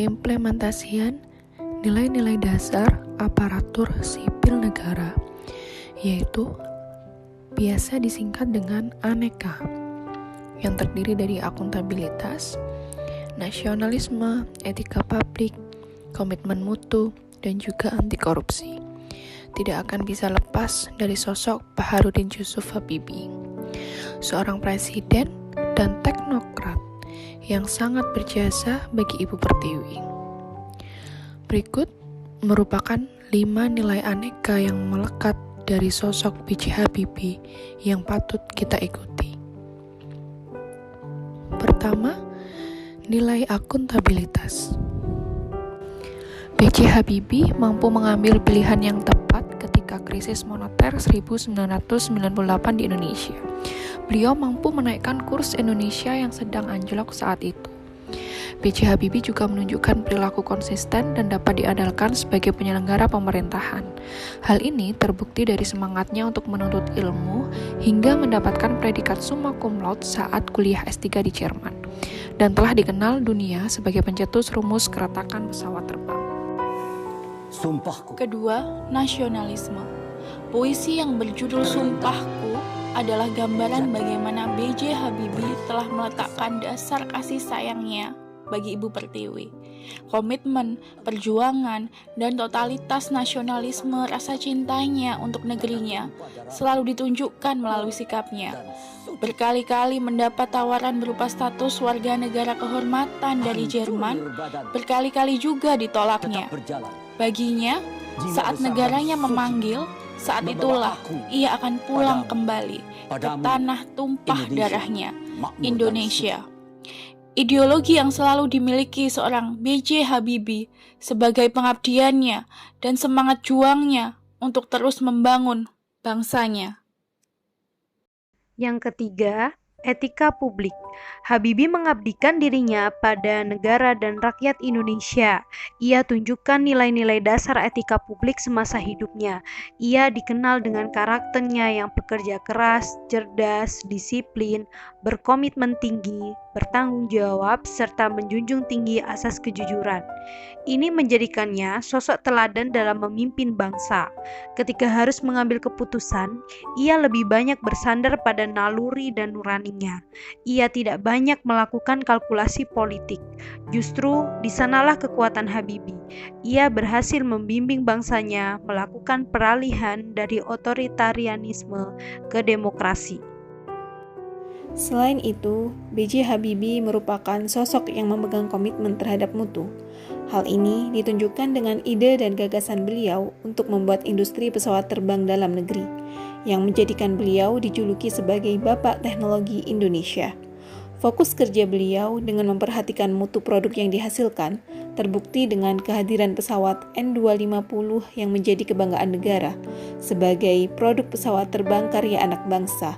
Implementasian nilai-nilai dasar aparatur sipil negara, yaitu biasa disingkat dengan ANEKA, yang terdiri dari akuntabilitas, nasionalisme, etika publik, komitmen mutu, dan juga anti korupsi. Tidak akan bisa lepas dari sosok Baharudin Yusuf Habibie, seorang presiden dan teknokrat yang sangat berjasa bagi Ibu Pertiwi. Berikut merupakan 5 nilai aneka yang melekat dari sosok B.J. Habibie yang patut kita ikuti. Pertama, nilai akuntabilitas. B.J. Habibie mampu mengambil pilihan yang tepat ketika krisis moneter 1998 di Indonesia. Beliau mampu menaikkan kurs Indonesia yang sedang anjlok saat itu. B.J. Habibie juga menunjukkan perilaku konsisten dan dapat diandalkan sebagai penyelenggara pemerintahan. Hal ini terbukti dari semangatnya untuk menuntut ilmu hingga mendapatkan predikat summa cum laude saat kuliah S3 di Jerman, dan telah dikenal dunia sebagai pencetus rumus keretakan pesawat terbang. Sumpahku. Kedua, nasionalisme. Puisi yang berjudul Sumpahku adalah gambaran bagaimana B.J. Habibie telah meletakkan dasar kasih sayangnya bagi Ibu Pertiwi. Komitmen, perjuangan, dan totalitas nasionalisme rasa cintanya untuk negerinya selalu ditunjukkan melalui sikapnya. Berkali-kali mendapat tawaran berupa status warga negara kehormatan dari Jerman, berkali-kali juga ditolaknya. Baginya, saat negaranya memanggil, saat itulah ia akan pulang kembali ke tanah tumpah darahnya, Indonesia. Ideologi yang selalu dimiliki seorang B.J. Habibie sebagai pengabdiannya dan semangat juangnya untuk terus membangun bangsanya. Yang ketiga, etika publik. Habibie mengabdikan dirinya pada negara dan rakyat Indonesia. Ia tunjukkan nilai-nilai dasar etika publik semasa hidupnya. Ia dikenal dengan karakternya yang pekerja keras, cerdas, disiplin, berkomitmen tinggi, bertanggung jawab, serta menjunjung tinggi asas kejujuran. Ini menjadikannya sosok teladan dalam memimpin bangsa. Ketika harus mengambil keputusan, ia lebih banyak bersandar pada naluri dan nuraninya. Ia tidak banyak melakukan kalkulasi politik. Justru di sanalah kekuatan Habibie. Ia berhasil membimbing bangsanya melakukan peralihan dari otoritarianisme ke demokrasi. Selain itu, B.J. Habibie merupakan sosok yang memegang komitmen terhadap mutu. Hal ini ditunjukkan dengan ide dan gagasan beliau untuk membuat industri pesawat terbang dalam negeri, yang menjadikan beliau dijuluki sebagai Bapak Teknologi Indonesia. Fokus kerja beliau dengan memperhatikan mutu produk yang dihasilkan terbukti dengan kehadiran pesawat N250 yang menjadi kebanggaan negara sebagai produk pesawat terbang karya anak bangsa.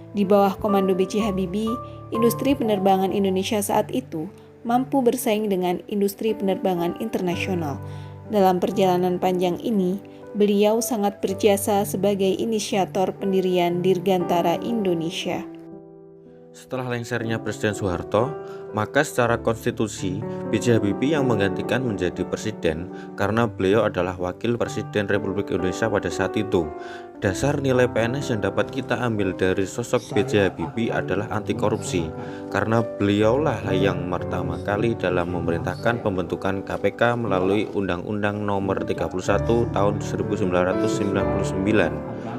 Di bawah komando B.J. Habibie, industri penerbangan Indonesia saat itu mampu bersaing dengan industri penerbangan internasional. Dalam perjalanan panjang ini, beliau sangat berjasa sebagai inisiator pendirian Dirgantara Indonesia. Setelah lengsernya Presiden Soeharto, maka secara konstitusi B.J. Habibie yang menggantikan menjadi presiden karena beliau adalah wakil Presiden Republik Indonesia pada saat itu. Dasar nilai PNS yang dapat kita ambil dari sosok B.J. Habibie adalah anti korupsi, karena beliaulah yang pertama kali dalam memerintahkan pembentukan KPK melalui Undang-Undang Nomor 31 Tahun 1999.